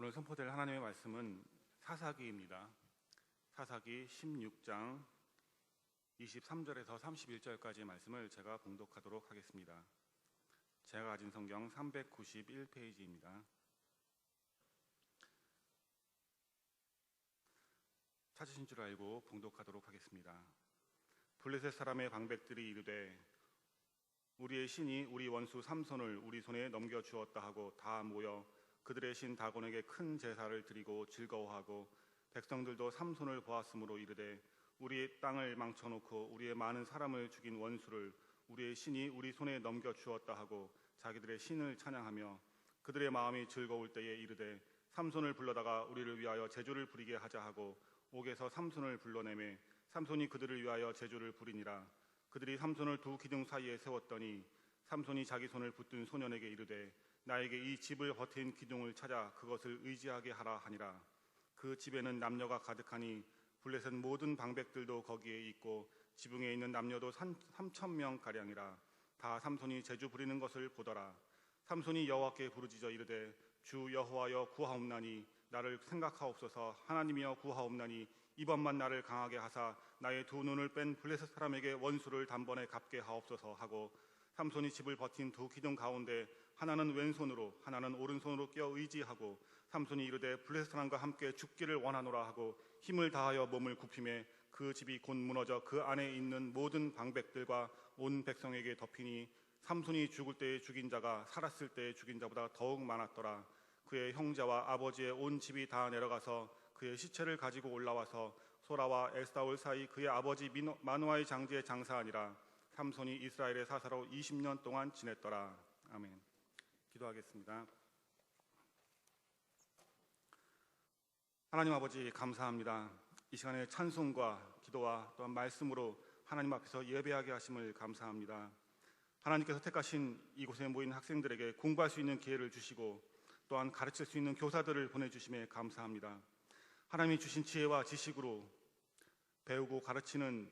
오늘 선포될 하나님의 말씀은 사사기입니다. 사사기 16장 23절에서 31절까지의 말씀을 제가 봉독하도록 하겠습니다. 제가 가진 성경 391페이지입니다. 찾으신 줄 알고 봉독하도록 하겠습니다. 블레셋 사람의 방백들이 이르되 우리의 신이 우리 원수 삼손을 우리 손에 넘겨주었다 하고 다 모여 그들의 신 다곤에게 큰 제사를 드리고 즐거워하고 백성들도 삼손을 보았으므로 이르되 우리의 땅을 망쳐놓고 우리의 많은 사람을 죽인 원수를 우리의 신이 우리 손에 넘겨주었다 하고 자기들의 신을 찬양하며 그들의 마음이 즐거울 때에 이르되 삼손을 불러다가 우리를 위하여 제주를 부리게 하자 하고 옥에서 삼손을 불러내매 삼손이 그들을 위하여 제주를 부리니라. 그들이 삼손을 두 기둥 사이에 세웠더니 삼손이 자기 손을 붙든 소년에게 이르되 나에게 이 집을 버틴 기둥을 찾아 그것을 의지하게 하라 하니라. 그 집에는 남녀가 가득하니 블레셋 모든 방백들도 거기에 있고 지붕에 있는 남녀도 3,000명 가량이라. 다 삼손이 제주 부리는 것을 보더라. 삼손이 여호와께 부르짖어 이르되 주 여호와여 구하옵나니 나를 생각하옵소서. 하나님이여 구하옵나니 이번만 나를 강하게 하사 나의 두 눈을 뺀 블레셋 사람에게 원수를 단번에 갚게 하옵소서 하고 삼손이 집을 버틴 두 기둥 가운데 하나는 왼손으로 하나는 오른손으로 끼어 의지하고 삼손이 이르되 블레셋 사람과 함께 죽기를 원하노라 하고 힘을 다하여 몸을 굽히매 그 집이 곧 무너져 그 안에 있는 모든 방백들과 온 백성에게 덮이니 삼손이 죽을 때에 죽인 자가 살았을 때에 죽인 자보다 더욱 많았더라. 그의 형제와 아버지의 온 집이 다 내려가서 그의 시체를 가지고 올라와서 소라와 에스다올 사이 그의 아버지 마누아의 장지에 장사하니라. 삼손이 이스라엘의 사사로 20년 동안 지냈더라. 아멘. 기도하겠습니다. 하나님 아버지 감사합니다. 이 시간에 찬송과 기도와 또한 말씀으로 하나님 앞에서 예배하게 하심을 감사합니다. 하나님께서 택하신 이곳에 모인 학생들에게 공부할 수 있는 기회를 주시고 또한 가르칠 수 있는 교사들을 보내주심에 감사합니다. 하나님이 주신 지혜와 지식으로 배우고 가르치는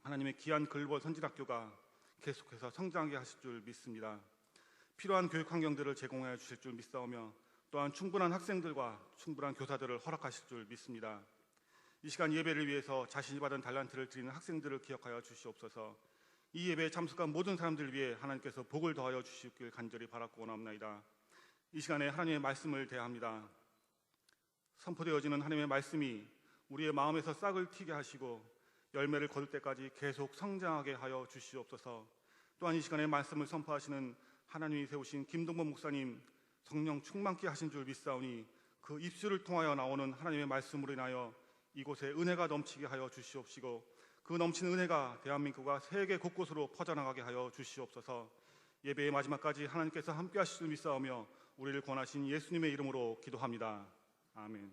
하나님의 귀한 글벌 선진학교가 계속해서 성장하게 하실 줄 믿습니다. 필요한 교육 환경들을 제공하여 주실 줄 믿사오며 또한 충분한 학생들과 충분한 교사들을 허락하실 줄 믿습니다. 이 시간 예배를 위해서 자신이 받은 달란트를 드리는 학생들을 기억하여 주시옵소서. 이 예배에 참석한 모든 사람들을 위해 하나님께서 복을 더하여 주시길 간절히 바라고 원합니다. 이 시간에 하나님의 말씀을 대합니다. 선포되어지는 하나님의 말씀이 우리의 마음에서 싹을 튀게 하시고 열매를 거둘 때까지 계속 성장하게 하여 주시옵소서. 또한 이 시간에 말씀을 선포하시는 하나님이 세우신 김동범 목사님 성령 충만케 하신 줄 믿사오니 그 입술을 통하여 나오는 하나님의 말씀으로 인하여 이곳에 은혜가 넘치게 하여 주시옵시고 그 넘치는 은혜가 대한민국과 세계 곳곳으로 퍼져나가게 하여 주시옵소서. 예배의 마지막까지 하나님께서 함께 하실 줄 믿사오며 우리를 권하신 예수님의 이름으로 기도합니다. 아멘.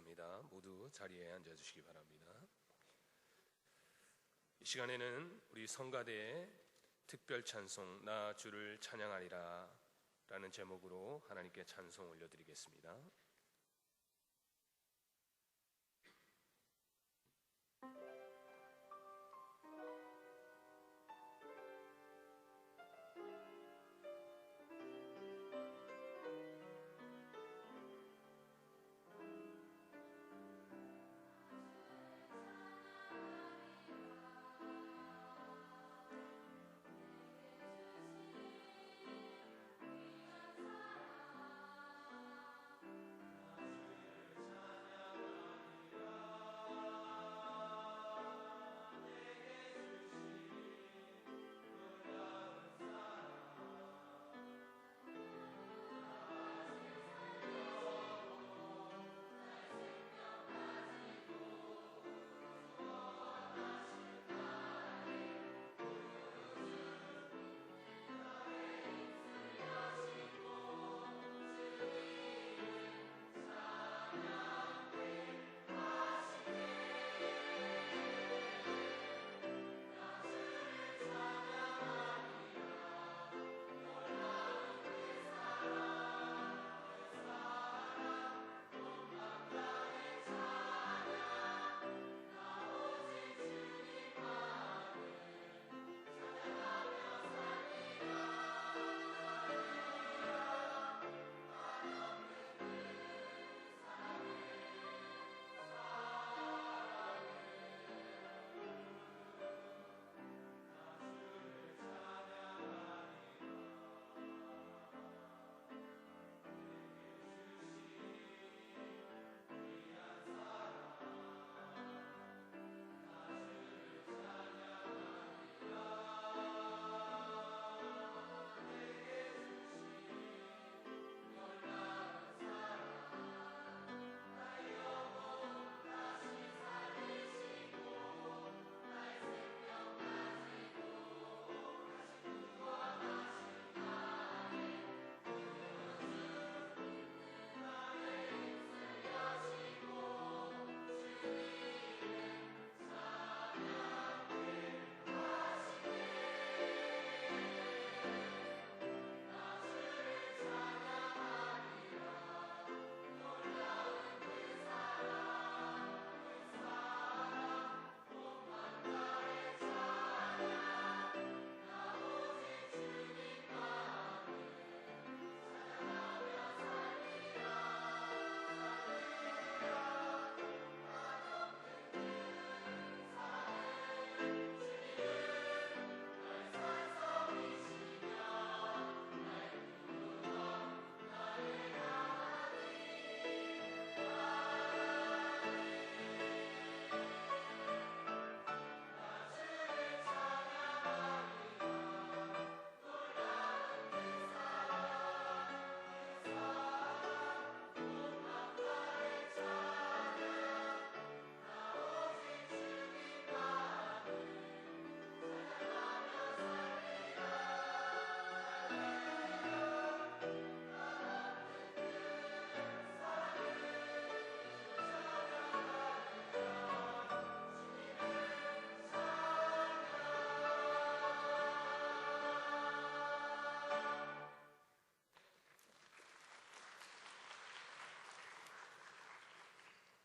감사합니다. 모두 자리에 앉아주시기 바랍니다. 이 시간에는 우리 성가대의 특별 찬송 나 주를 찬양하리라 라는 제목으로 하나님께 찬송 올려드리겠습니다.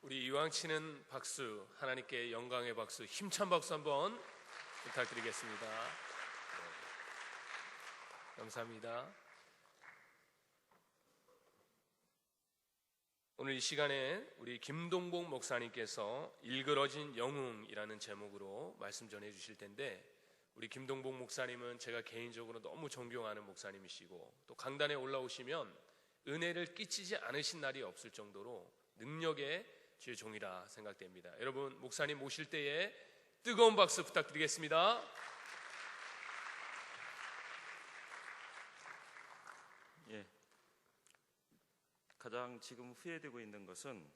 우리 이왕 치는 박수, 하나님께 영광의 박수, 힘찬 박수 한번 부탁드리겠습니다. 네. 감사합니다. 오늘 이 시간에 우리 김동복 목사님께서 일그러진 영웅이라는 제목으로 말씀 전해 주실 텐데, 우리 김동복 목사님은 제가 개인적으로 너무 존경하는 목사님이시고, 또 강단에 올라오시면 은혜를 끼치지 않으신 날이 없을 정도로 능력의 주의 종이라 생각됩니다. 여러분, 목사님 모실 때에 뜨거운 박수 부탁드리겠습니다. 예, 가장 지금 후회되고 있는 것은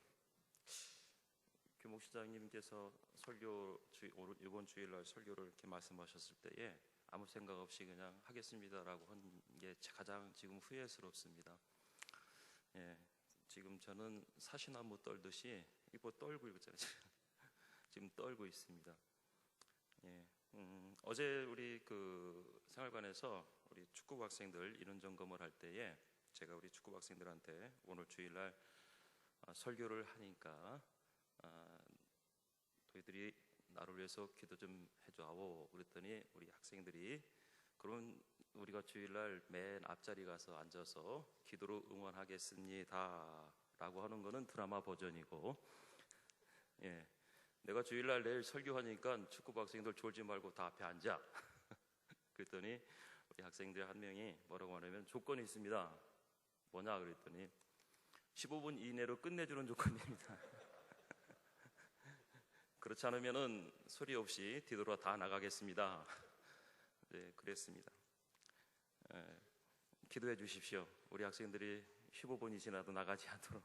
교 목시장님께서 이번 주일날 설교를 이렇게 말씀하셨을 때에 아무 생각 없이 그냥 하겠습니다라고 한 게 가장 지금 후회스럽습니다. 예, 지금 저는 사시나무 떨듯이 이거 떨고 있잖아요. 지금 떨고 있습니다. 예, 어제 우리 그 생활관에서 우리 축구 학생들 인원 점검을 할 때에 제가 우리 축구 학생들한테 오늘 주일날 설교를 하니까 너희들이 나를 위해서 기도 좀 해줘하오 그랬더니 우리 학생들이 그럼 우리가 주일날 맨 앞자리 가서 앉아서 기도로 응원하겠습니다 라고 하는 거는 드라마 버전이고, 예, 내가 주일날 내일 설교하니까 축구 학생들 졸지 말고 다 앞에 앉아 그랬더니 우리 학생들 한 명이 뭐라고 하냐면 조건이 있습니다. 뭐냐 그랬더니 15분 이내로 끝내주는 조건입니다. 그렇지 않으면은 소리 없이 뒤돌아 다 나가겠습니다. 네, 그랬습니다. 기도해 주십시오. 우리 학생들이 15분이 지나도 나가지 않도록.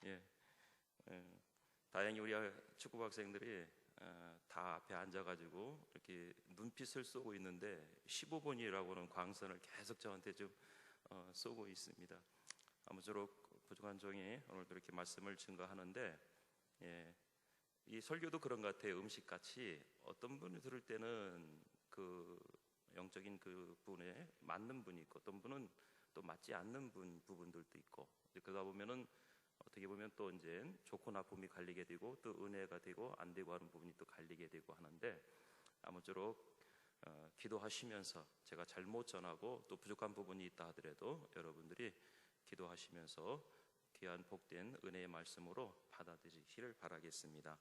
예, 다행히 우리 축구 학생들이 다 앞에 앉아가지고 이렇게 눈빛을 쏘고 있는데 15분이라고는 광선을 계속 저한테 좀 쏘고 있습니다. 아무쪼록 부족한 종이 오늘도 이렇게 말씀을 증거하는데, 예, 이 설교도 그런 것 같아요. 음식같이 어떤 분이 들을 때는 그 영적인 그 부분에 맞는 분이 있고, 어떤 분은 또 맞지 않는 부분들도 있고, 그러다 보면은 어떻게 보면 또 이제 좋고 나쁨이 갈리게 되고, 또 은혜가 되고 안 되고 하는 부분이 또 갈리게 되고 하는데, 아무쪼록 기도하시면서 제가 잘못 전하고 또 부족한 부분이 있다 하더라도 여러분들이 기도하시면서 귀한 복된 은혜의 말씀으로 받아들이시기를 바라겠습니다.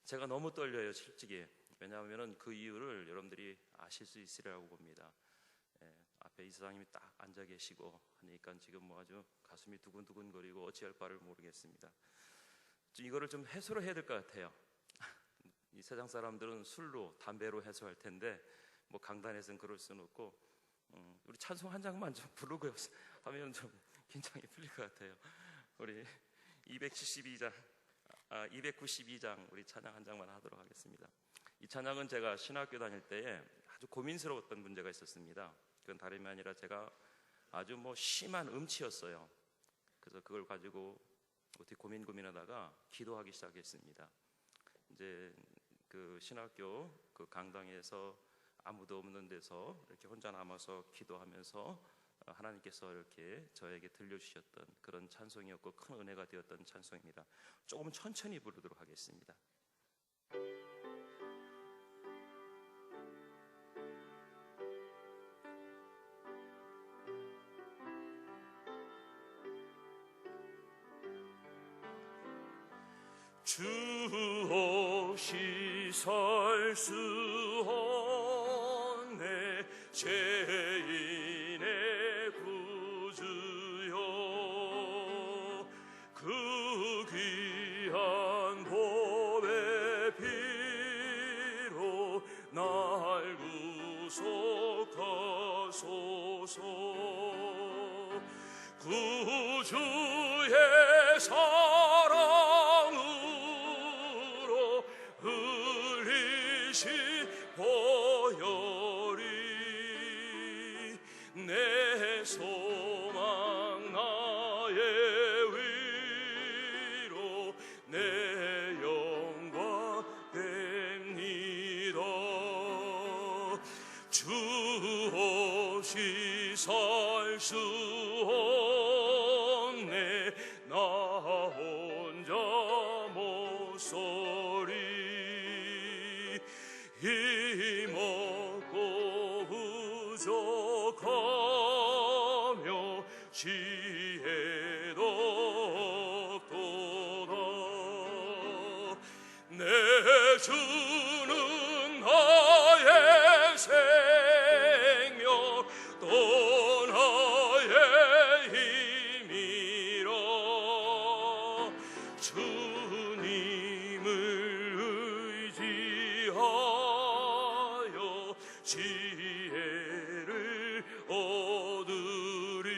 제가 너무 떨려요, 솔직히. 왜냐하면 그 이유를 여러분들이 아실 수 있으리라고 봅니다. 예, 앞에 이사장님이 딱 앉아 계시고 하니까 지금 뭐 아주 가슴이 두근두근거리고 어찌할 바를 모르겠습니다. 이거를 좀 해소를 해야 될 것 같아요. 이 세상 사람들은 술로 담배로 해소할 텐데 뭐 강단에서는 그럴 수는 없고, 우리 찬송 한 장만 좀 부르고 하면 좀 긴장이 풀릴 것 같아요. 우리 292장 우리 찬양 한 장만 하도록 하겠습니다. 이 찬양은 제가 신학교 다닐 때에 아주 고민스러웠던 문제가 있었습니다. 그건 다름이 아니라 제가 아주 뭐 심한 음치였어요. 그래서 그걸 가지고 어떻게 고민하다가 기도하기 시작했습니다. 이제 그 신학교 그 강당에서 아무도 없는 데서 이렇게 혼자 남아서 기도하면서 하나님께서 이렇게 저에게 들려주셨던 그런 찬송이었고 큰 은혜가 되었던 찬송입니다. 조금 천천히 부르도록 하겠습니다. 주 없이 살 수 없네 죄인의 구주여 그 귀한 보배 피로 날 구속하소서 구주의 사랑으로 흘리신 보혈이 내 소망 나의 위로 내 영광 됩니다. 주 없이 살 수 없네 나 혼자 힘없고 부족하며 지혜도 없도다. 내 주는 나의 생명 또 나의 힘이라. 주님을 의지하여 지혜를 얻으리.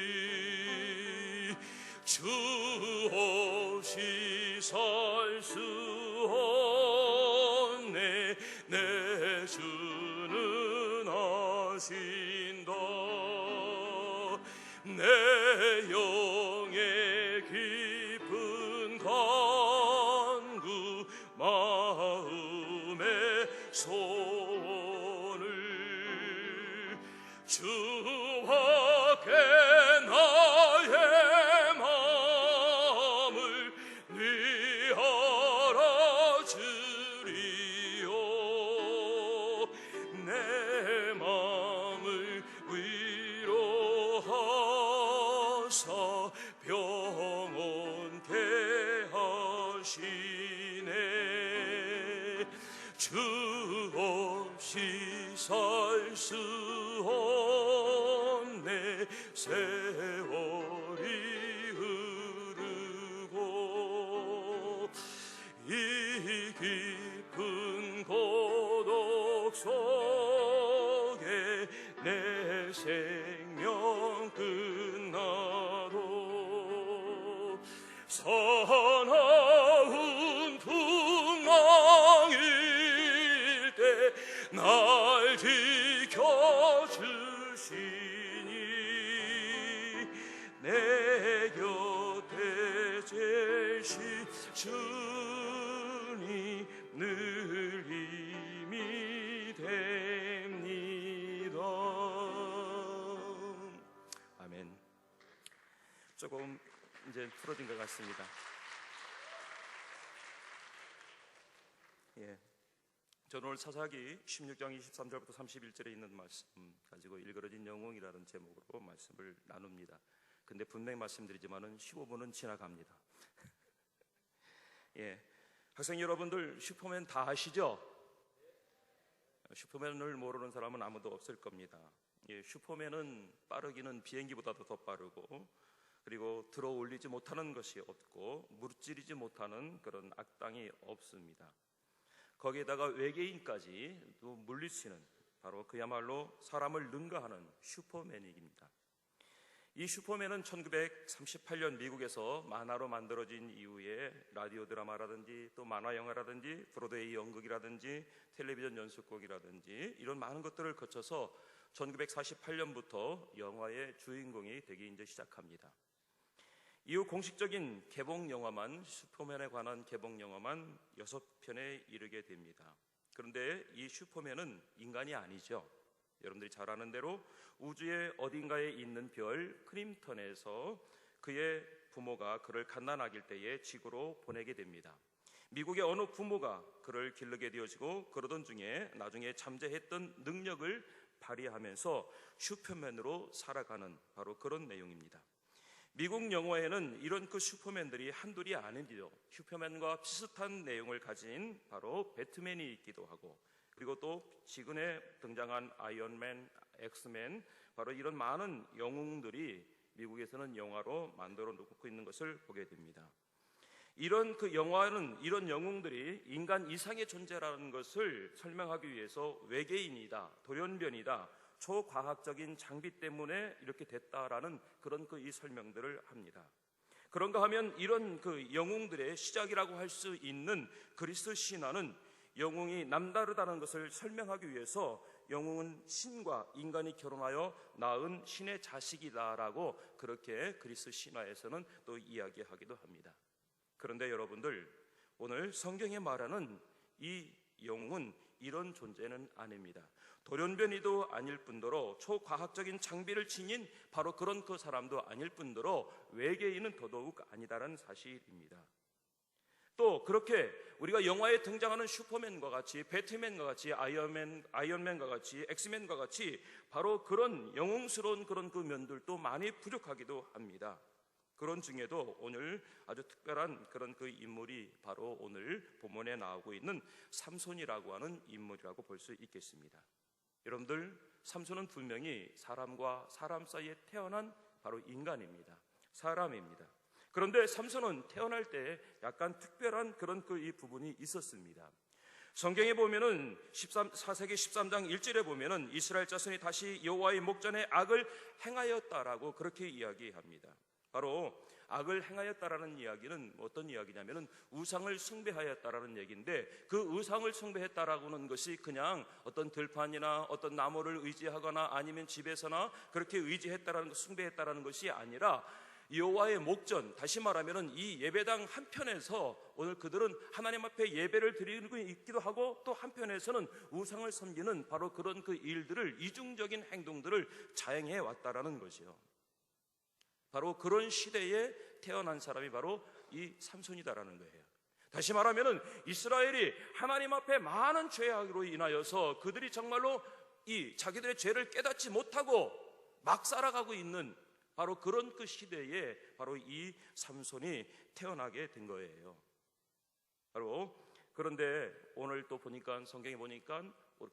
주 없이 살 수 없네. 내 주는 아신다. 내 영의 깊은 간구 마음의 소원을 주밖에 나의 마음을 네 알아주리요. 내 마음을 위로하사 평온케 하시네. 주 없이 살 수 없네. 세월이 흐르고 이 깊은 고독 속에 내 생명 끝나도 사나운 풍랑일 때 날 지켜주시니 내 곁에 계신 주님 늘 힘이 됩니다. 아멘. 조금 이제 풀어진 것 같습니다. 예. 저는 오늘 사사기 16장 23절부터 31절에 있는 말씀 가지고 일그러진 영웅이라는 제목으로 말씀을 나눕니다. 근데 분명히 말씀드리지만은 15분은 지나갑니다. 예. 학생 여러분들 슈퍼맨 다 아시죠? 슈퍼맨을 모르는 사람은 아무도 없을 겁니다. 예, 슈퍼맨은 빠르기는 비행기보다도 더 빠르고, 그리고 들어 올리지 못하는 것이 없고 무찌르지 못하는 그런 악당이 없습니다. 거기에다가 외계인까지 또 물리치는 바로 그야말로 사람을 능가하는 슈퍼맨입니다. 이 슈퍼맨은 1938년 미국에서 만화로 만들어진 이후에 라디오 드라마라든지 또 만화 영화라든지 브로드웨이 연극이라든지 텔레비전 연속곡이라든지 이런 많은 것들을 거쳐서 1948년부터 영화의 주인공이 되기 이제 시작합니다. 이후 공식적인 개봉 영화만, 슈퍼맨에 관한 개봉 영화만 6편에 이르게 됩니다. 그런데 이 슈퍼맨은 인간이 아니죠. 여러분들이 잘 아는 대로 우주의 어딘가에 있는 별 크림턴에서 그의 부모가 그를 갓난아기일 때에 지구로 보내게 됩니다. 미국의 어느 부모가 그를 기르게 되어지고 그러던 중에 나중에 잠재했던 능력을 발휘하면서 슈퍼맨으로 살아가는 바로 그런 내용입니다. 미국 영화에는 이런 그 슈퍼맨들이 한둘이 아니죠. 슈퍼맨과 비슷한 내용을 가진 바로 배트맨이 있기도 하고, 그리고 또 최근에 등장한 아이언맨, 엑스맨, 바로 이런 많은 영웅들이 미국에서는 영화로 만들어 놓고 있는 것을 보게 됩니다. 이런 그 영화는 이런 영웅들이 인간 이상의 존재라는 것을 설명하기 위해서 외계인이다, 돌연변이다, 초과학적인 장비 때문에 이렇게 됐다라는 그런 그 이 설명들을 합니다. 그런가 하면 이런 그 영웅들의 시작이라고 할 수 있는 그리스 신화는 영웅이 남다르다는 것을 설명하기 위해서 영웅은 신과 인간이 결혼하여 낳은 신의 자식이다라고 그렇게 그리스 신화에서는 또 이야기하기도 합니다. 그런데 여러분들, 오늘 성경에 말하는 이 영웅은 이런 존재는 아닙니다. 돌연변이도 아닐 뿐더러 초과학적인 장비를 지닌 바로 그런 그 사람도 아닐 뿐더러 외계인은 더더욱 아니다라는 사실입니다. 또 그렇게 우리가 영화에 등장하는 슈퍼맨과 같이, 배트맨과 같이, 아이언맨과 같이, 엑스맨과 같이 바로 그런 영웅스러운 그런 그 면들도 많이 부족하기도 합니다. 그런 중에도 오늘 아주 특별한 그런 그 인물이 바로 오늘 본문에 나오고 있는 삼손이라고 하는 인물이라고 볼 수 있겠습니다. 여러분들, 삼손은 분명히 사람과 사람 사이에 태어난 바로 인간입니다. 사람입니다. 그런데 삼손은 태어날 때 약간 특별한 그런 그 이 부분이 있었습니다. 성경에 보면은 4세기 13장 1절에 보면은 이스라엘 자손이 다시 여호와의 목전에 악을 행하였다라고 그렇게 이야기합니다. 바로 악을 행하였다라는 이야기는 어떤 이야기냐면은 우상을 숭배하였다라는 얘기인데, 그 우상을 숭배했다라고는 것이 그냥 어떤 들판이나 어떤 나무를 의지하거나 아니면 집에서나 그렇게 의지했다라는, 숭배했다라는 것이 아니라 여호와의 목전, 다시 말하면은 이 예배당 한편에서 오늘 그들은 하나님 앞에 예배를 드리고 있기도 하고, 또 한편에서는 우상을 섬기는 바로 그런 그 일들을, 이중적인 행동들을 자행해 왔다라는 것이요. 바로 그런 시대에 태어난 사람이 바로 이 삼손이다라는 거예요. 다시 말하면은 이스라엘이 하나님 앞에 많은 죄악으로 인하여서 그들이 정말로 이 자기들의 죄를 깨닫지 못하고 막 살아가고 있는 바로 그런 그 시대에 바로 이 삼손이 태어나게 된 거예요. 바로 그런데 오늘 또 보니까, 성경에 보니까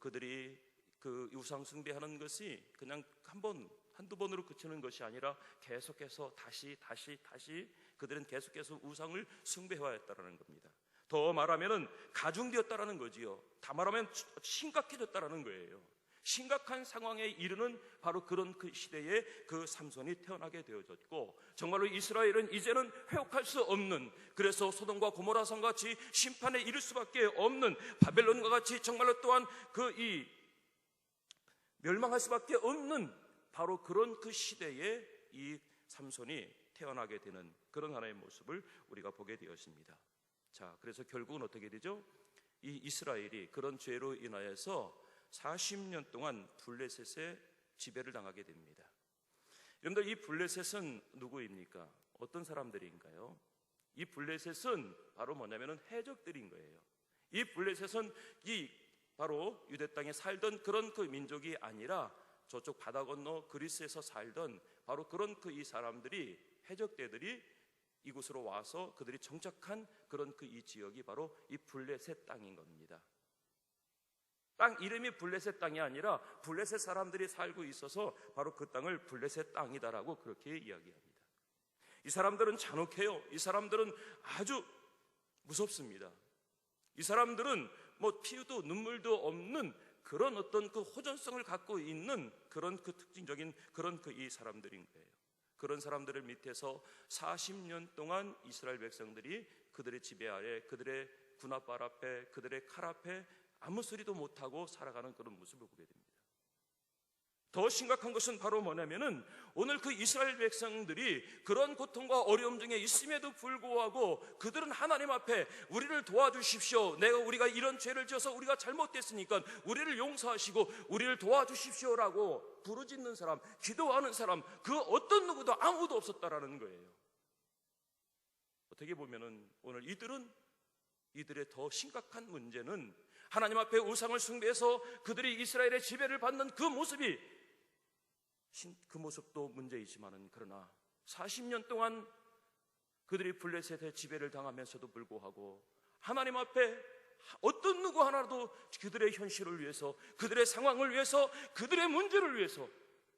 그들이 그 우상 숭배하는 것이 그냥 한두 번으로 그치는 것이 아니라 계속해서 다시 그들은 계속해서 우상을 숭배하였다라는 겁니다. 더 말하면은 가중되었다라는 거지요. 다 말하면 심각해졌다라는 거예요. 심각한 상황에 이르는 바로 그런 그 시대에 그 삼손이 태어나게 되어졌고, 정말로 이스라엘은 이제는 회복할 수 없는, 그래서 소돔과 고모라산과 같이 심판에 이를 수밖에 없는, 바벨론과 같이 정말로 또한 그 이 멸망할 수밖에 없는 바로 그런 그 시대에 이 삼손이 태어나게 되는 그런 하나의 모습을 우리가 보게 되었습니다. 자, 그래서 결국은 어떻게 되죠? 이 이스라엘이 그런 죄로 인하여서 40년 동안 블레셋의 지배를 당하게 됩니다. 여러분들, 이 블레셋은 누구입니까? 어떤 사람들인가요? 이 블레셋은 바로 뭐냐면은 해적들인 거예요. 이 블레셋은 이 바로 유대 땅에 살던 그런 그 민족이 아니라 저쪽 바다 건너 그리스에서 살던 바로 그런 그 이 사람들이, 해적대들이 이곳으로 와서 그들이 정착한 그런 그 이 지역이 바로 이 블레셋 땅인 겁니다. 땅 이름이 블레셋 땅이 아니라 블레셋 사람들이 살고 있어서 바로 그 땅을 블레셋 땅이다라고 그렇게 이야기합니다. 이 사람들은 잔혹해요. 이 사람들은 아주 무섭습니다. 이 사람들은 뭐 피도 눈물도 없는 그런 어떤 그 호전성을 갖고 있는 그런 그 특징적인 그런 그 이 사람들인 거예요. 그런 사람들을 밑에서 40년 동안 이스라엘 백성들이 그들의 지배 아래, 그들의 군합발 앞에, 그들의 칼 앞에 아무 소리도 못하고 살아가는 그런 모습을 보게 됩니다. 더 심각한 것은 바로 뭐냐면은 오늘 그 이스라엘 백성들이 그런 고통과 어려움 중에 있음에도 불구하고 그들은 하나님 앞에 우리를 도와주십시오, 우리가 이런 죄를 지어서 우리가 잘못됐으니까 우리를 용서하시고 우리를 도와주십시오라고 부르짖는 사람, 기도하는 사람, 그 어떤 누구도 아무도 없었다라는 거예요. 어떻게 보면은 오늘 이들의 더 심각한 문제는 하나님 앞에 우상을 숭배해서 그들이 이스라엘의 지배를 받는 그 모습도 문제이지만은, 그러나 40년 동안 그들이 블레셋의 지배를 당하면서도 불구하고 하나님 앞에 어떤 누구 하나도 그들의 현실을 위해서, 그들의 상황을 위해서, 그들의 문제를 위해서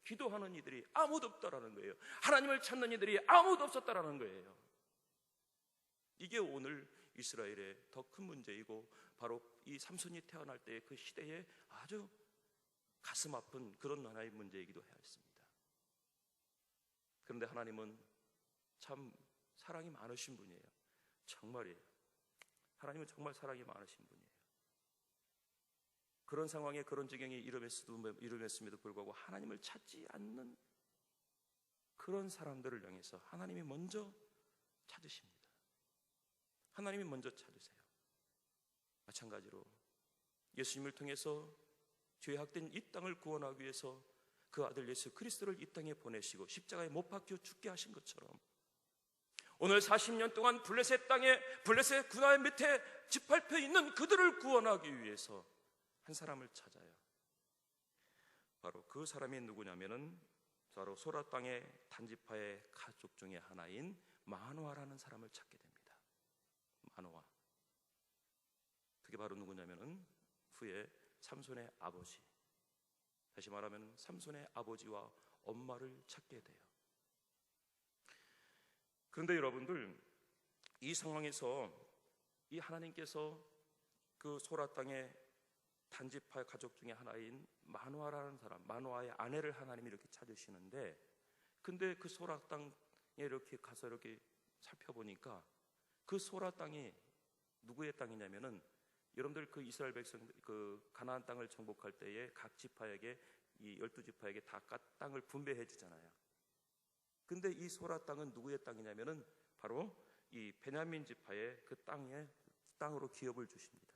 기도하는 이들이 아무도 없다라는 거예요. 하나님을 찾는 이들이 아무도 없었다라는 거예요. 이게 오늘 이스라엘의 더 큰 문제이고, 바로 이 삼손이 태어날 때의 그 시대에 아주 가슴 아픈 그런 하나의 문제이기도 했습니다. 그런데 하나님은 참 사랑이 많으신 분이에요. 정말이에요. 하나님은 정말 사랑이 많으신 분이에요. 그런 상황에, 그런 지경에 이름했음에도 불구하고 하나님을 찾지 않는 그런 사람들을 향해서 하나님이 먼저 찾으십니다. 하나님이 먼저 찾으세요. 마찬가지로 예수님을 통해서 죄악된 이 땅을 구원하기 위해서 그 아들 예수 그리스도를 이 땅에 보내시고 십자가에 못 박혀 죽게 하신 것처럼, 오늘 40년 동안 블레셋 땅에 블레셋 군화의 밑에 짓밟혀 있는 그들을 구원하기 위해서 한 사람을 찾아요. 바로 그 사람이 누구냐면은 바로 소라 땅의 단지파의 가족 중에 하나인 마노아라는 사람을 찾게 됩니다. 마노아. 그게 바로 누구냐면은 후에 삼손의 아버지, 다시 말하면 삼손의 아버지와 엄마를 찾게 돼요. 그런데 여러분들, 이 상황에서 이 하나님께서 그 소라 땅의 단지파 가족 중에 하나인 마노아라는 사람, 마노아의 아내를 하나님이 이렇게 찾으시는데, 근데 그 소라 땅에 이렇게 가서 이렇게 살펴보니까 그 소라 땅이 누구의 땅이냐면은, 여러분들 그 이스라엘 백성들 그 가나안 땅을 정복할 때에 각 지파에게, 이 12지파에게 다 땅을 분배해 주잖아요. 근데 이 소라 땅은 누구의 땅이냐면은 바로 이 베냐민 지파의 그 땅으로 기업을 주십니다.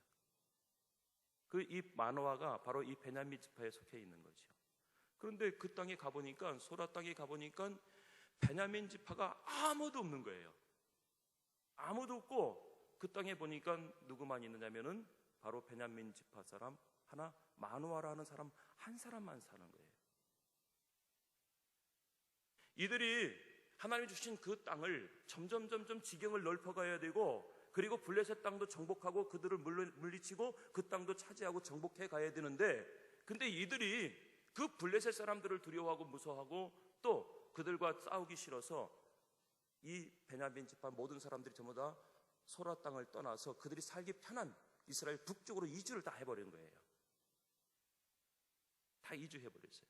그 이 마노아가 바로 이 베냐민 지파에 속해 있는 거죠. 그런데 그 땅에 가보니까, 소라 땅에 가보니까 베냐민 지파가 아무도 없는 거예요. 아무도 없고 그 땅에 보니까 누구만 있느냐면은 바로 베냐민 지파 사람 하나, 마노아라는 사람 한 사람만 사는 거예요. 이들이 하나님이 주신 그 땅을 점점 지경을 넓혀가야 되고, 그리고 블레셋 땅도 정복하고 그들을 물리치고 그 땅도 차지하고 정복해 가야 되는데, 근데 이들이 그 블레셋 사람들을 두려워하고 무서워하고 또 그들과 싸우기 싫어서 이 베냐민 지파 모든 사람들이 전부 다 소라 땅을 떠나서 그들이 살기 편한 이스라엘 북쪽으로 이주를 다 해버린 거예요. 다 이주해버렸어요.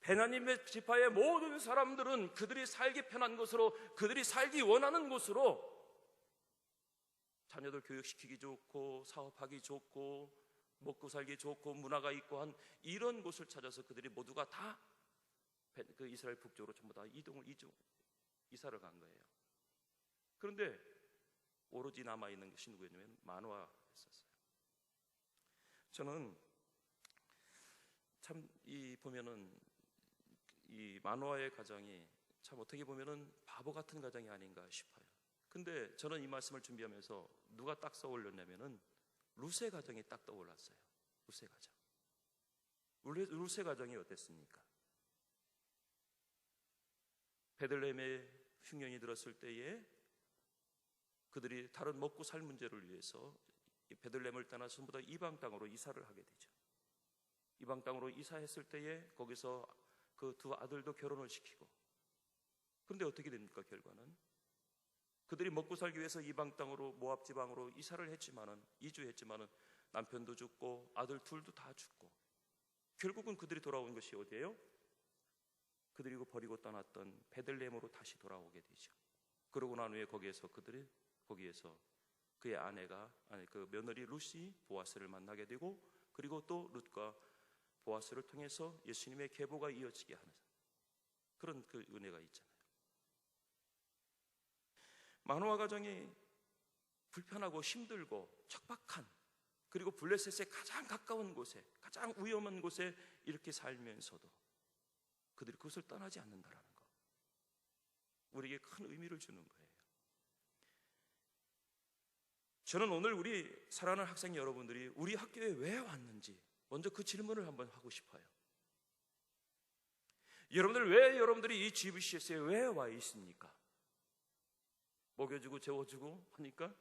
베냐민 지파의 모든 사람들은 그들이 살기 편한 곳으로, 그들이 살기 원하는 곳으로, 자녀들 교육시키기 좋고 사업하기 좋고 먹고 살기 좋고 문화가 있고 한 이런 곳을 찾아서 그들이 모두가 다 그 이스라엘 북쪽으로 전부 다 이사를 간 거예요. 그런데 오로지 남아있는 것이 누구였냐면 마노아였었어요. 저는 참 보면은 이 마노아의 가정이 참 어떻게 보면은 바보 같은 가정이 아닌가 싶어요. 근데 저는 이 말씀을 준비하면서 누가 딱 떠올렸냐면은 루세 가정이 딱 떠올랐어요. 루세 가정. 루세 가정이 어땠습니까? 베들레헴에 흉년이 들었을 때에 그들이 다른 먹고 살 문제를 위해서 베들레헴을 떠나서 전부 다 이방 땅으로 이사를 하게 되죠. 이방 땅으로 이사했을 때에 거기서 그 두 아들도 결혼을 시키고, 그런데 어떻게 됩니까? 결과는 그들이 먹고 살기 위해서 이방 땅으로 모압 지방으로 이주했지만은 남편도 죽고 아들 둘도 다 죽고, 결국은 그들이 돌아온 것이 어디예요? 그들이 버리고 떠났던 베들레헴으로 다시 돌아오게 되죠. 그러고 난 후에 거기에서 그의 그 며느리 룻이 보아스를 만나게 되고, 그리고 또 룻과 보아스를 통해서 예수님의 계보가 이어지게 하는 그런 그 은혜가 있잖아요. 마노아 가정이 불편하고 힘들고 척박한, 그리고 블레셋의 가장 가까운 곳에, 가장 위험한 곳에 이렇게 살면서도 그들이 그것을 떠나지 않는다라는 것, 우리에게 큰 의미를 주는 거예요. 저는 오늘 우리 사랑하는 학생 여러분들이 우리 학교에 왜 왔는지 먼저 그 질문을 한번 하고 싶어요. 여러분들이 이 GBCS에 왜 와 있습니까? 먹여주고 재워주고 하니까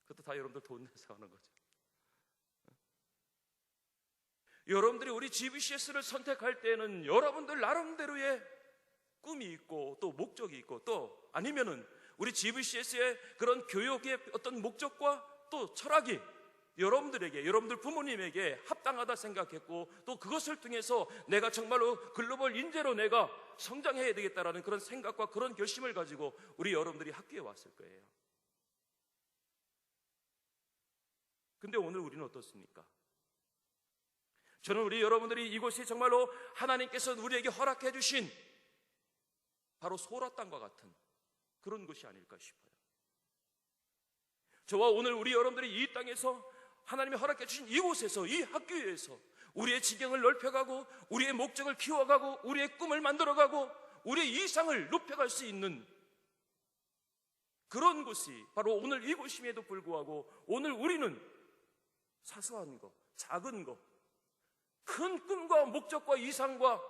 그것도 다 여러분들 돈 내서 하는 거죠. 여러분들이 우리 GBCS를 선택할 때는 여러분들 나름대로의 꿈이 있고 또 목적이 있고, 또 아니면은 우리 GBCS의 그런 교육의 어떤 목적과 또 철학이 여러분들 부모님에게 합당하다 생각했고, 또 그것을 통해서 내가 정말로 글로벌 인재로 내가 성장해야 되겠다라는 그런 생각과 그런 결심을 가지고 우리 여러분들이 학교에 왔을 거예요. 근데 오늘 우리는 어떻습니까? 저는 우리 여러분들이 이곳이 정말로 하나님께서 우리에게 허락해 주신 바로 소라 땅과 같은 그런 곳이 아닐까 싶어요. 저와 오늘 우리 여러분들이 이 땅에서 하나님이 허락해 주신 이곳에서, 이 학교에서 우리의 지경을 넓혀가고 우리의 목적을 키워가고 우리의 꿈을 만들어가고 우리의 이상을 높여갈 수 있는 그런 곳이 바로 오늘 이곳임에도 불구하고 오늘 우리는 사소한 것, 작은 것, 큰 꿈과 목적과 이상과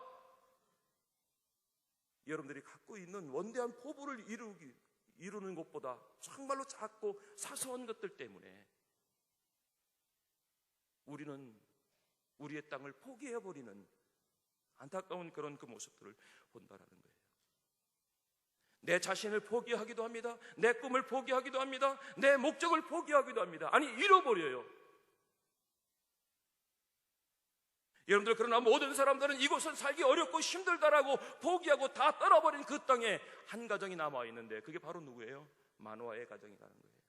여러분들이 갖고 있는 원대한 포부를 이루는 것보다 정말로 작고 사소한 것들 때문에 우리는 우리의 땅을 포기해버리는 안타까운 그런 그 모습들을 본다라는 거예요. 내 자신을 포기하기도 합니다. 내 꿈을 포기하기도 합니다. 내 목적을 포기하기도 합니다. 아니, 잃어버려요. 여러분들, 그러나 모든 사람들은 이곳은 살기 어렵고 힘들다라고 포기하고 다 떠나버린 그 땅에 한 가정이 남아있는데 그게 바로 누구예요? 마노아의 가정이라는 거예요.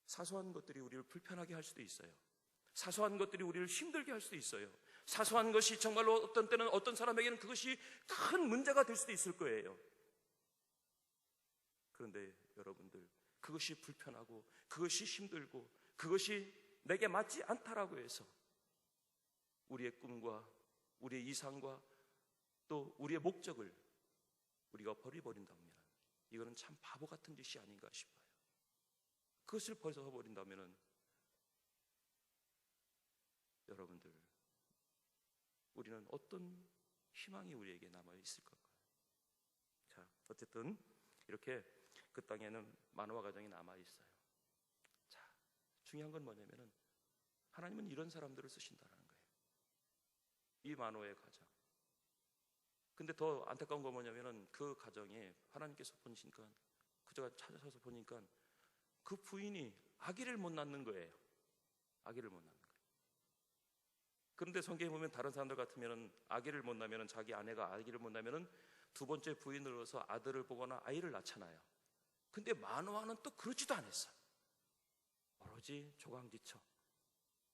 사소한 것들이 우리를 불편하게 할 수도 있어요. 사소한 것들이 우리를 힘들게 할 수도 있어요. 사소한 것이 정말로 어떤 때는 어떤 사람에게는 그것이 큰 문제가 될 수도 있을 거예요. 그런데 여러분들, 그것이 불편하고 그것이 힘들고 그것이 내게 맞지 않다라고 해서 우리의 꿈과 우리의 이상과 또 우리의 목적을 우리가 버려버린다면 이거는 참 바보 같은 짓이 아닌가 싶어요. 그것을 벗어버린다면 여러분들, 우리는 어떤 희망이 우리에게 남아있을 걸까요? 자, 어쨌든 이렇게 그 땅에는 마노아 가정이 남아있어요. 자, 중요한 건 뭐냐면은 하나님은 이런 사람들을 쓰신다는 거예요. 이 마노아의 가정. 근데 더 안타까운 건 뭐냐면은 그 가정에 하나님께서 보니까, 그저가 찾아서 보니까 그 부인이 아기를 못 낳는 거예요. 아기를 못 낳는 거예요. 그런데 성경에 보면 다른 사람들 같으면은 아기를 못 낳으면은, 자기 아내가 아기를 못 낳으면은 두 번째 부인으로서 아들을 보거나 아이를 낳잖아요. 근데 마노아는 또 그러지도 않았어요. 오로지 조강지처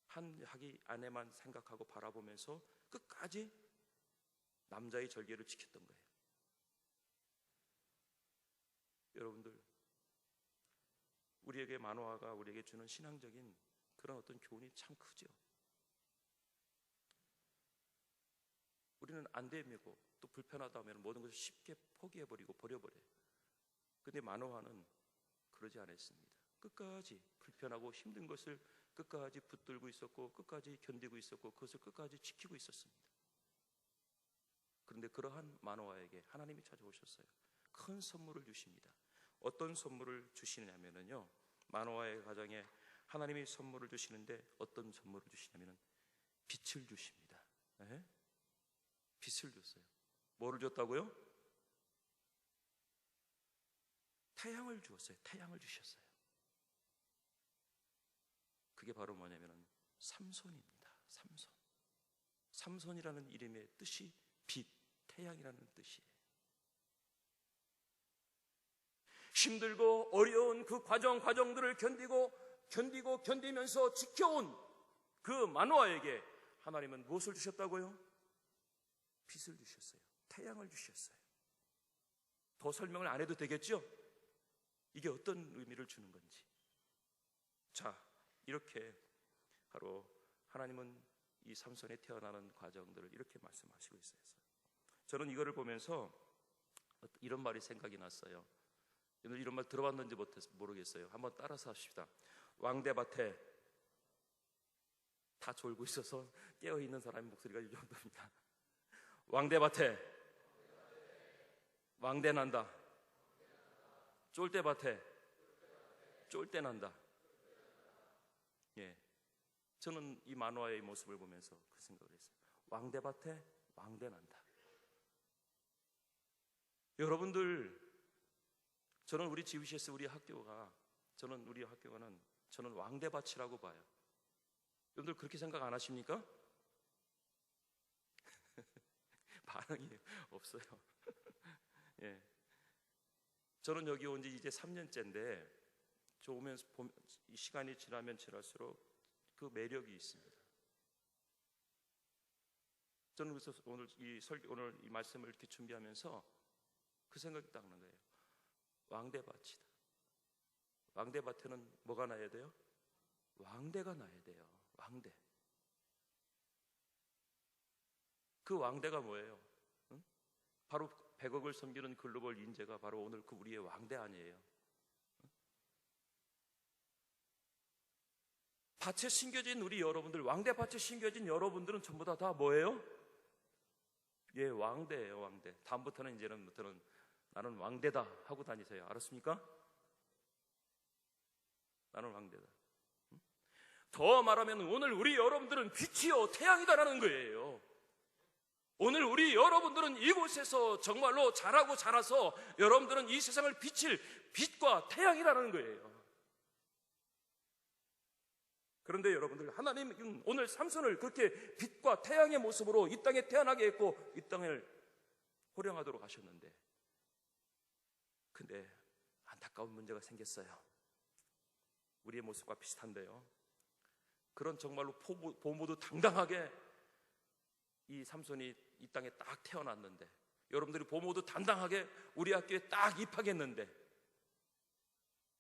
한 자기 아내만 생각하고 바라보면서 끝까지 남자의 절개를 지켰던 거예요. 여러분들, 우리에게 마노아가 우리에게 주는 신앙적인 그런 어떤 교훈이 참 크죠. 우리는 안 되고 또 불편하다 하면 모든 것을 쉽게 포기해버리고 버려버려요. 근데 마노아는 그러지 않았습니다. 끝까지 불편하고 힘든 것을 끝까지 붙들고 있었고 끝까지 견디고 있었고 그것을 끝까지 지키고 있었습니다. 그런데 그러한 마노아에게 하나님이 찾아오셨어요. 큰 선물을 주십니다. 어떤 선물을 주시냐면요, 마노아의 가정에 하나님이 선물을 주시는데 어떤 선물을 주시냐면은 빛을 주십니다. 네? 빛을 줬어요. 뭐를 줬다고요? 태양을 주었어요. 태양을 주셨어요. 그게 바로 뭐냐면은 삼손입니다. 삼손. 삼손이라는 이름의 뜻이 빛, 태양이라는 뜻이에요. 힘들고 어려운 그 과정들을 견디면서 지켜온 그 마노아에게 하나님은 무엇을 주셨다고요? 빛을 주셨어요. 태양을 주셨어요. 더 설명을 안 해도 되겠죠? 이게 어떤 의미를 주는 건지. 자, 이렇게 바로 하나님은 이 삼손에 태어나는 과정들을 이렇게 말씀하시고 있어요. 저는 이거를 보면서 이런 말이 생각이 났어요. 이런 말 들어봤는지 모르겠어요. 한번 따라서 합시다. 왕대밭에 다 졸고 있어서 깨어있는 사람의 목소리가 이 정도입니다. 왕대밭에 왕대난다. 쫄대밭에 쫄대난다. 예, 저는 이 만화의 모습을 보면서 그 생각을 했어요. 왕대밭에 왕대난다. 여러분들, 저는 우리 GBCS 우리 학교가 저는 왕대밭이라고 봐요. 여러분들 그렇게 생각 안 하십니까? 반응이 없어요. 예, 저는 여기 온 지 이제 3년째인데 오면서 이 시간이 지나면 지날수록 그 매력이 있습니다. 저는 그래서 오늘 이 말씀을 이렇게 준비하면서 그 생각이 딱 난 거예요. 왕대밭이다. 왕대밭에는 뭐가 나야 돼요? 왕대가 나야 돼요. 왕대. 그 왕대가 뭐예요? 응? 바로 100억을 섬기는 글로벌 인재가 바로 오늘 그 우리의 왕대 아니에요? 밭에 심겨진 우리 여러분들, 왕대 밭에 심겨진 여러분들은 전부 다 뭐예요? 예, 왕대예요, 왕대. 다음부터는 이제는부터는 나는 왕대다 하고 다니세요. 알았습니까? 나는 왕대다. 더 말하면 오늘 우리 여러분들은 빛이요 태양이다라는 거예요. 오늘 우리 여러분들은 이곳에서 정말로 자라고 자라서 여러분들은 이 세상을 비칠 빛과 태양이라는 거예요. 그런데 여러분들, 하나님은 오늘 삼손을 그렇게 빛과 태양의 모습으로 이 땅에 태어나게 했고 이 땅을 호령하도록 하셨는데, 근데 안타까운 문제가 생겼어요. 우리의 모습과 비슷한데요. 그런 정말로 보모도 당당하게 이 삼손이 이 땅에 딱 태어났는데, 여러분들이 보모도 당당하게 우리 학교에 딱 입학했는데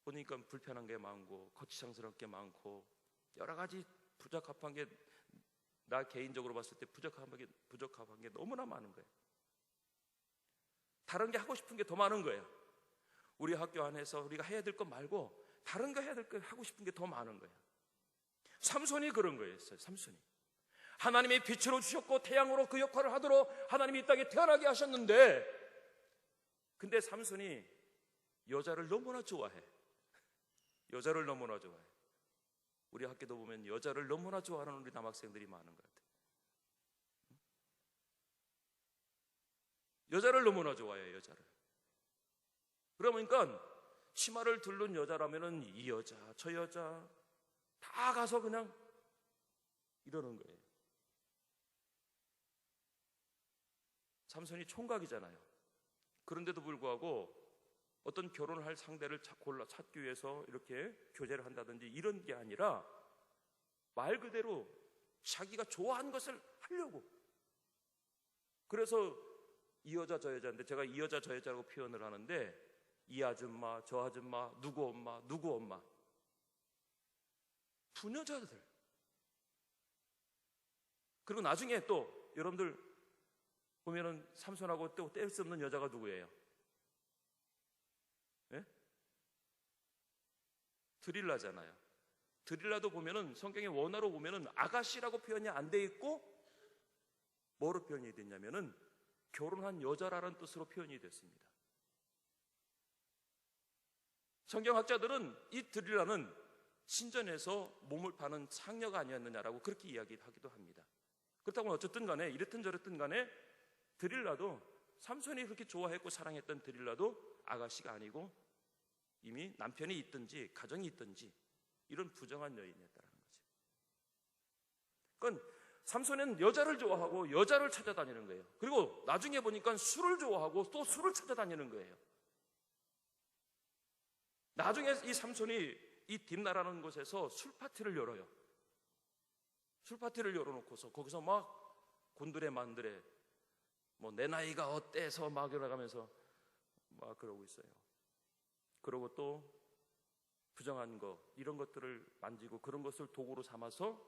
보니까 불편한 게 많고 거치장스러운 게 많고 여러 가지 부적합한 게, 나 개인적으로 봤을 때 부적합한 게 너무나 많은 거예요. 다른 게 하고 싶은 게 더 많은 거예요. 우리 학교 안에서 우리가 해야 될 것 말고 다른 거 해야 될 거 하고 싶은 게 더 많은 거예요. 삼손이 그런 거였어요. 삼손이 하나님이 빛으로 주셨고 태양으로 그 역할을 하도록 하나님이 이 땅에 태어나게 하셨는데, 근데 삼손이 여자를 너무나 좋아해. 여자를 너무나 좋아해. 우리 학교도 보면 여자를 너무나 좋아하는 우리 남학생들이 많은 것 같아요. 여자를 너무나 좋아해요, 여자를. 그러니까 치마를 두른 여자라면은 이 여자, 저 여자 다 가서 그냥 이러는 거예요. 삼손이 총각이잖아요. 그런데도 불구하고 어떤 결혼을 할 상대를 찾기 위해서 이렇게 교제를 한다든지 이런 게 아니라 말 그대로 자기가 좋아하는 것을 하려고. 그래서 이 여자 저 여자인데, 제가 이 여자 저 여자라고 표현을 하는데, 이 아줌마 저 아줌마 누구 엄마 누구 엄마, 부녀자들. 그리고 나중에 또 여러분들 보면은 삼손하고 또 뗄 수 없는 여자가 누구예요? 예? 드릴라잖아요. 드릴라도 보면은 성경의 원어로 보면은 아가씨라고 표현이 안 돼 있고 뭐로 표현이 됐냐면은 결혼한 여자라는 뜻으로 표현이 됐습니다. 성경학자들은 이 드릴라는 신전에서 몸을 파는 창녀가 아니었느냐라고 그렇게 이야기하기도 합니다. 그렇다고 어쨌든 간에 이랬든 저랬든 간에 드릴라도, 삼손이 그렇게 좋아했고 사랑했던 드릴라도 아가씨가 아니고 이미 남편이 있든지 가정이 있든지 이런 부정한 여인이었다는 거죠. 그러니까 삼손은 여자를 좋아하고 여자를 찾아다니는 거예요. 그리고 나중에 보니까 술을 좋아하고 또 술을 찾아다니는 거예요. 나중에 이 삼손이 이 딥나라는 곳에서 술파티를 열어요. 술파티를 열어놓고서 거기서 막 곤드레 만드레 뭐 내 나이가 어때서 막 이러가면서 막 그러고 있어요. 그러고 또 부정한 거 이런 것들을 만지고 그런 것을 도구로 삼아서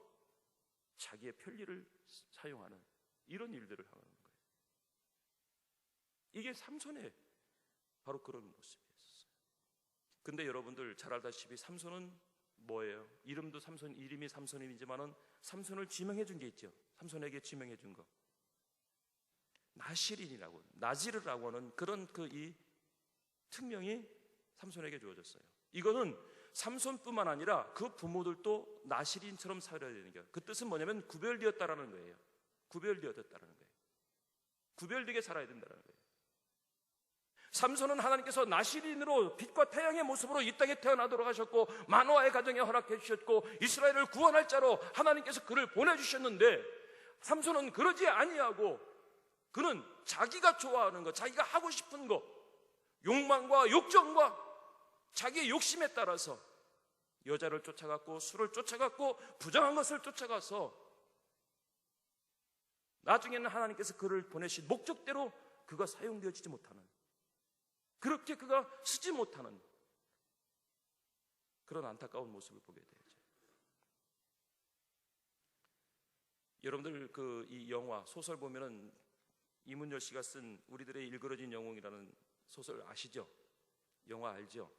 자기의 편리를 사용하는 이런 일들을 하는 거예요. 이게 삼손의 바로 그런 모습이었어요. 근데 여러분들 잘 알다시피 삼손은 뭐예요? 이름도 삼손, 이름이 삼손이지만은 삼손을 지명해 준 게 있죠. 삼손에게 지명해 준 거. 나시린이라고, 나지르라고 하는 그런 이 특명이 삼손에게 주어졌어요. 이거는 삼손뿐만 아니라 그 부모들도 나시린처럼 살아야 되는 거예요. 그 뜻은 뭐냐면 구별되었다라는 거예요. 구별되었다라는 거예요. 구별되게 살아야 된다는 거예요. 삼손은 하나님께서 나시린으로 빛과 태양의 모습으로 이 땅에 태어나도록 하셨고 마노아의 가정에 허락해 주셨고 이스라엘을 구원할 자로 하나님께서 그를 보내주셨는데, 삼손은 그러지 아니하고 그는 자기가 좋아하는 것, 자기가 하고 싶은 것, 욕망과 욕정과 자기의 욕심에 따라서 여자를 쫓아갔고 술을 쫓아갔고 부정한 것을 쫓아가서 나중에는 하나님께서 그를 보내신 목적대로 그가 사용되어지지 못하는, 그렇게 그가 쓰지 못하는 그런 안타까운 모습을 보게 되죠. 여러분들 이 영화 소설 보면은 이문열 씨가 쓴 우리들의 일그러진 영웅이라는 소설 아시죠? 영화 알죠?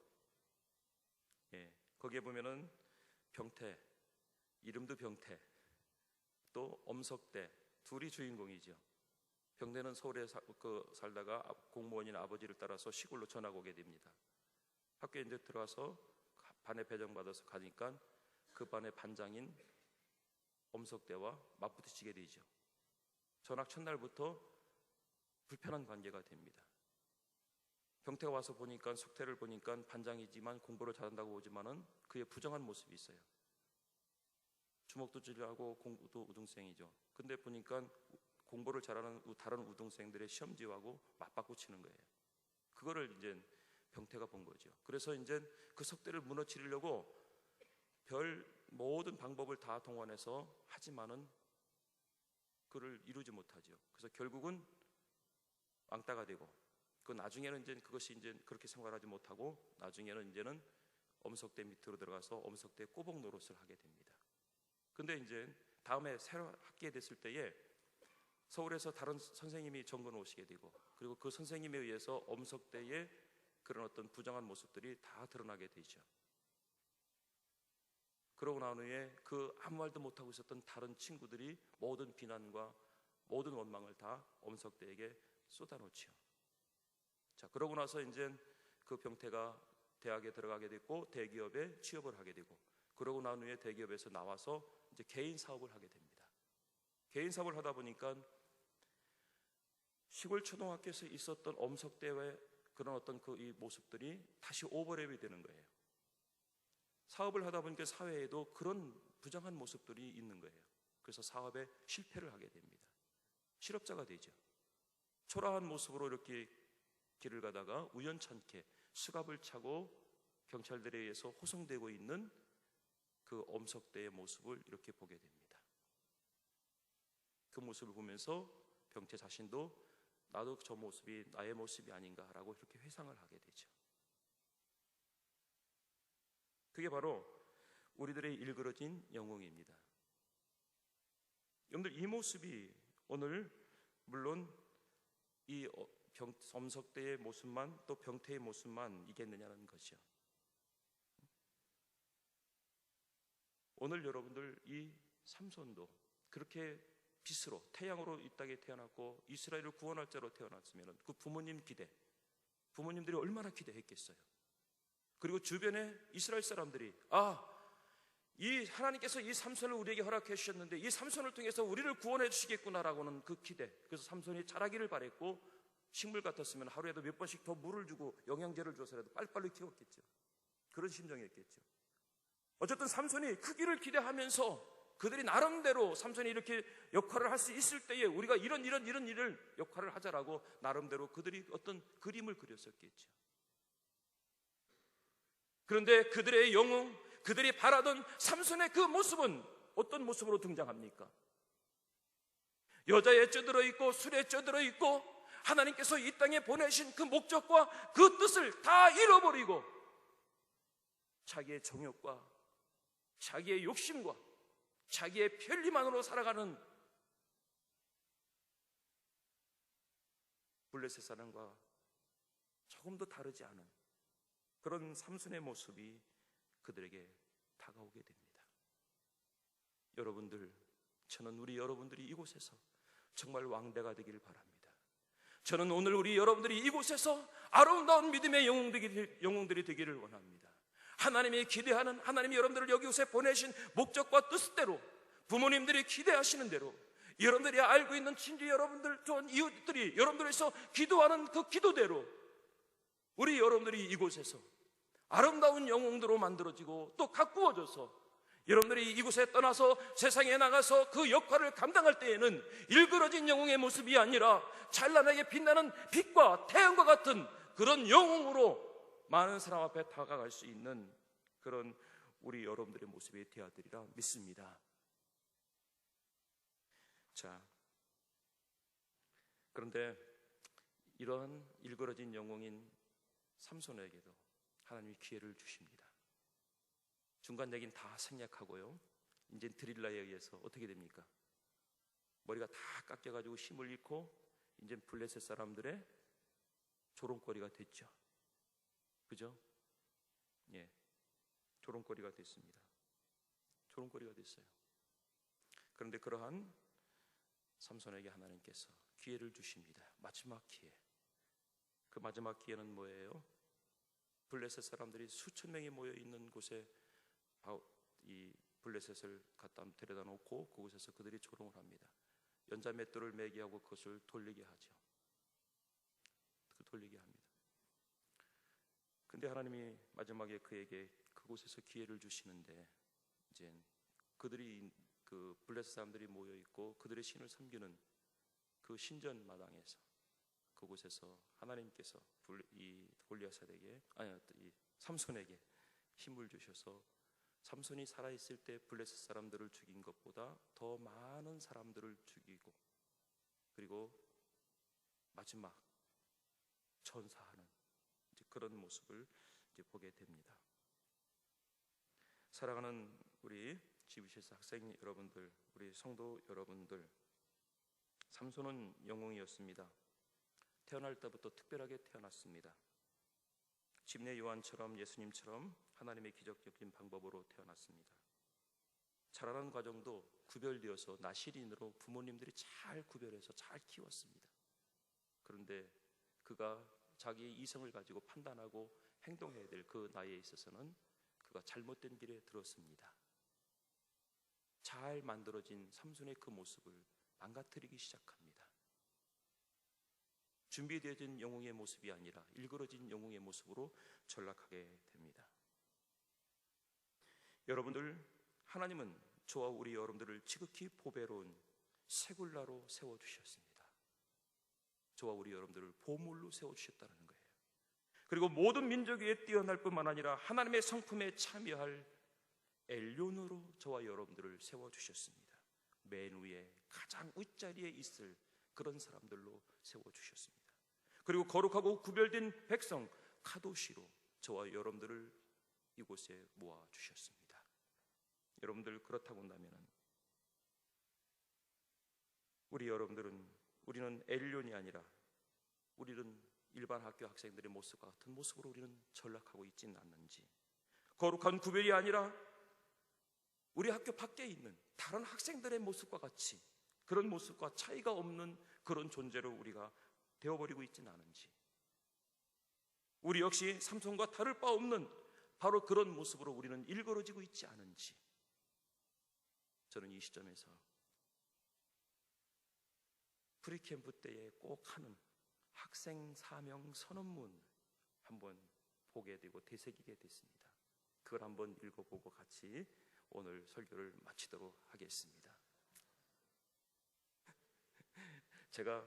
예, 거기에 보면은 병태, 이름도 병태, 또 엄석대 둘이 주인공이죠. 병태는 서울에 살다가 공무원인 아버지를 따라서 시골로 전학 오게 됩니다. 학교에 이제 들어와서 반에 배정받아서 가니까 그 반의 반장인 엄석대와 맞부딪히게 되죠. 전학 첫날부터 불편한 관계가 됩니다. 병태가 와서 보니까 석태를 보니까 반장이지만 공부를 잘한다고 보지만은 그의 부정한 모습이 있어요. 주먹도 찔하고 공부도 우등생이죠. 근데 보니까 공부를 잘하는 다른 우등생들의 시험지하고 맞받고 치는 거예요. 그거를 이제 병태가 본 거죠. 그래서 이제 그 석대를 무너뜨리려고 별 모든 방법을 다 동원해서 하지만은 그를 이루지 못하죠. 그래서 결국은 왕따가 되고, 그 나중에는 이제 그것이 이제 그렇게 생활하지 못하고 나중에는 이제는 엄석대 밑으로 들어가서 엄석대 꼬복 노릇을 하게 됩니다. 근데 이제 다음에 새로 학기에 됐을 때에 서울에서 다른 선생님이 전근 오시게 되고, 그리고 그 선생님에 의해서 엄석대의 그런 어떤 부정한 모습들이 다 드러나게 되죠. 그러고 난 후에 그 아무 말도 못하고 있었던 다른 친구들이 모든 비난과 모든 원망을 다 엄석대에게 쏟아놓죠. 자, 그러고 나서 이제 그 병태가 대학에 들어가게 됐고 대기업에 취업을 하게 되고, 그러고 난 후에 대기업에서 나와서 이제 개인 사업을 하게 됩니다. 개인 사업을 하다 보니까 시골 초등학교에서 있었던 엄석대의 그런 어떤 그 이 모습들이 다시 오버랩이 되는 거예요. 사업을 하다 보니까 사회에도 그런 부정한 모습들이 있는 거예요. 그래서 사업에 실패를 하게 됩니다. 실업자가 되죠. 초라한 모습으로 이렇게 길을 가다가 우연찮게 수갑을 차고 경찰들에 의해서 호송되고 있는 그 엄석대의 모습을 이렇게 보게 됩니다. 그 모습을 보면서 병태 자신도 나도 저 모습이 나의 모습이 아닌가라고 이렇게 회상을 하게 되죠. 그게 바로 우리들의 일그러진 영웅입니다. 여러분들, 이 모습이 오늘 물론 이 엄석대의 모습만 또 병태의 모습만 이겠느냐는 것이죠. 오늘 여러분들 이 삼손도 그렇게 빛으로 태양으로 이 땅에 태어났고 이스라엘을 구원할 자로 태어났으면 그 부모님 기대, 부모님들이 얼마나 기대했겠어요. 그리고 주변에 이스라엘 사람들이 이 하나님께서 이 삼손을 우리에게 허락해 주셨는데 이 삼손을 통해서 우리를 구원해 주시겠구나라고는 그 기대, 그래서 삼손이 자라기를 바랬고 식물 같았으면 하루에도 몇 번씩 더 물을 주고 영양제를 줘서라도 빨리빨리 키웠겠죠. 그런 심정이었겠죠. 어쨌든 삼손이 크기를 기대하면서 그들이 나름대로 삼손이 이렇게 역할을 할 수 있을 때에 우리가 이런 일을 역할을 하자라고 나름대로 그들이 어떤 그림을 그렸었겠죠. 그런데 그들의 영웅, 그들이 바라던 삼손의 그 모습은 어떤 모습으로 등장합니까? 여자에 쩌들어 있고 술에 쩌들어 있고 하나님께서 이 땅에 보내신 그 목적과 그 뜻을 다 잃어버리고 자기의 정욕과 자기의 욕심과 자기의 편리만으로 살아가는 블레셋 사람과 조금도 다르지 않은 그런 삼손의 모습이 그들에게 다가오게 됩니다. 여러분들, 저는 우리 여러분들이 이곳에서 정말 왕대가 되기를 바랍니다. 저는 오늘 우리 여러분들이 이곳에서 아름다운 믿음의 영웅들이 되기를 원합니다. 하나님이 기대하는, 하나님이 여러분들을 여기곳에 보내신 목적과 뜻대로, 부모님들이 기대하시는 대로, 여러분들이 알고 있는 친지 여러분들 또한 이웃들이 여러분들에서 기도하는 그 기도대로 우리 여러분들이 이곳에서 아름다운 영웅들로 만들어지고 또 가꾸어져서 여러분들이 이곳에 떠나서 세상에 나가서 그 역할을 감당할 때에는 일그러진 영웅의 모습이 아니라 찬란하게 빛나는 빛과 태양과 같은 그런 영웅으로 많은 사람 앞에 다가갈 수 있는 그런 우리 여러분들의 모습이 되어야 되리라 믿습니다. 자, 그런데 이러한 일그러진 영웅인 삼손에게도 하나님이 기회를 주십니다. 중간 얘기는 다 생략하고요, 이제 드릴라에 의해서 어떻게 됩니까? 머리가 다 깎여가지고 힘을 잃고 이제 블레셋 사람들의 조롱거리가 됐죠. 그죠? 예, 조롱거리가 됐습니다. 조롱거리가 됐어요. 그런데 그러한 삼손에게 하나님께서 기회를 주십니다. 마지막 기회. 그 마지막 기회는 뭐예요? 블레셋 사람들이 수천 명이 모여 있는 곳에 이 블레셋을 갖다 데려다 놓고 그곳에서 그들이 조롱을 합니다. 연자 맷돌을 매게 하고 그것을 돌리게 하죠. 돌리게 합니다. 근데 하나님이 마지막에 그에게 그곳에서 기회를 주시는데, 이제 그들이 그 블레셋 사람들이 모여 있고 그들의 신을 섬기는 그 신전 마당에서 그곳에서 하나님께서 이 골리앗에게 이 삼손에게 힘을 주셔서 삼손이 살아 있을 때 블레셋 사람들을 죽인 것보다 더 많은 사람들을 죽이고, 그리고 마지막 전사하는 이제 그런 모습을 이제 보게 됩니다. 사랑하는 우리 GBCS 학생 여러분들, 우리 성도 여러분들, 삼손은 영웅이었습니다. 태어날 때부터 특별하게 태어났습니다. 집내 요한처럼 예수님처럼 하나님의 기적적인 방법으로 태어났습니다. 자라는 과정도 구별되어서 나실인으로 부모님들이 잘 구별해서 잘 키웠습니다. 그런데 그가 자기의 이성을 가지고 판단하고 행동해야 될 그 나이에 있어서는 그가 잘못된 길에 들었습니다. 잘 만들어진 삼손의 그 모습을 망가뜨리기 시작합니다. 준비되어진 영웅의 모습이 아니라 일그러진 영웅의 모습으로 전락하게 됩니다. 여러분들, 하나님은 저와 우리 여러분들을 지극히 보배로운 새굴라로 세워주셨습니다. 저와 우리 여러분들을 보물로 세워주셨다는 거예요. 그리고 모든 민족 위에 뛰어날 뿐만 아니라 하나님의 성품에 참여할 엘륜으로 저와 여러분들을 세워주셨습니다. 맨 위에 가장 윗자리에 있을 그런 사람들로 세워주셨습니다. 그리고 거룩하고 구별된 백성 카도시로 저와 여러분들을 이곳에 모아주셨습니다. 여러분들, 그렇다고 한다면 우리는 엘륜이 아니라 우리는 일반 학교 학생들의 모습과 같은 모습으로 우리는 전락하고 있지는 않는지, 거룩한 구별이 아니라 우리 학교 밖에 있는 다른 학생들의 모습과 같이 그런 모습과 차이가 없는 그런 존재로 우리가 되어버리고 있지는 않은지, 우리 역시 삼손과 다를 바 없는 바로 그런 모습으로 우리는 일그러지고 있지 않은지, 저는 이 시점에서 프리캠프 때에 꼭 하는 학생 사명 선언문 한번 보게 되고 되새기게 됐습니다. 그걸 한번 읽어보고 같이 오늘 설교를 마치도록 하겠습니다. 제가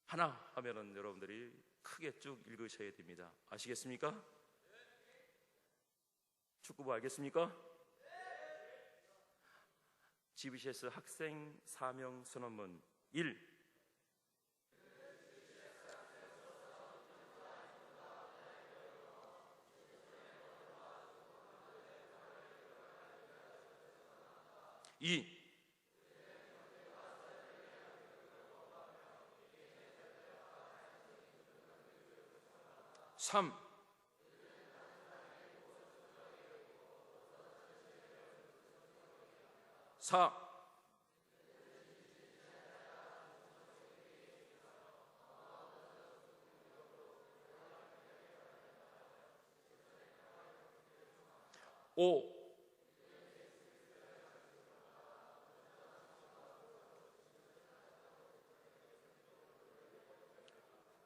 하나 하면은 여러분들이 크게 쭉 읽으셔야 됩니다. 아시겠습니까? 축구부 알겠습니까? GBCS 학생 사명 선언문 1. 이 3. 4. 5.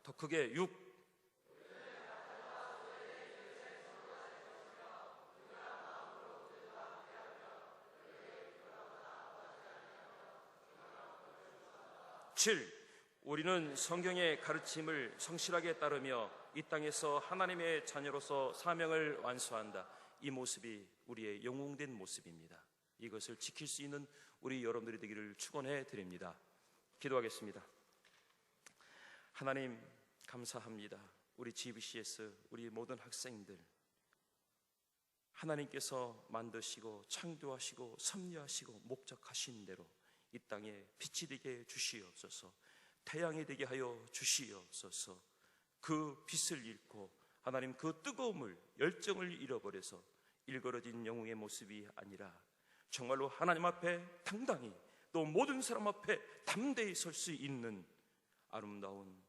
'더 크게 6. 우리는 성경의 가르침을 성실하게 따르며 이 땅에서 하나님의 자녀로서 사명을 완수한다. 이 모습이 우리의 영웅된 모습입니다. 이것을 지킬 수 있는 우리 여러분들이 되기를 축원해 드립니다. 기도하겠습니다. 하나님, 감사합니다. 우리 GBCS, 우리 모든 학생들, 하나님께서 만드시고 창조하시고 섭리하시고 목적하신 대로 이 땅에 빛이 되게 주시옵소서. 태양이 되게 하여 주시옵소서. 그 빛을 잃고 하나님 그 뜨거움을, 열정을 잃어버려서 일그러진 영웅의 모습이 아니라 정말로 하나님 앞에 당당히, 또 모든 사람 앞에 담대히 설 수 있는 아름다운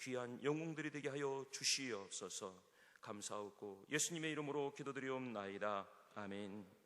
귀한 영웅들이 되게 하여 주시옵소서. 감사하고 예수님의 이름으로 기도드리옵나이다. 아멘.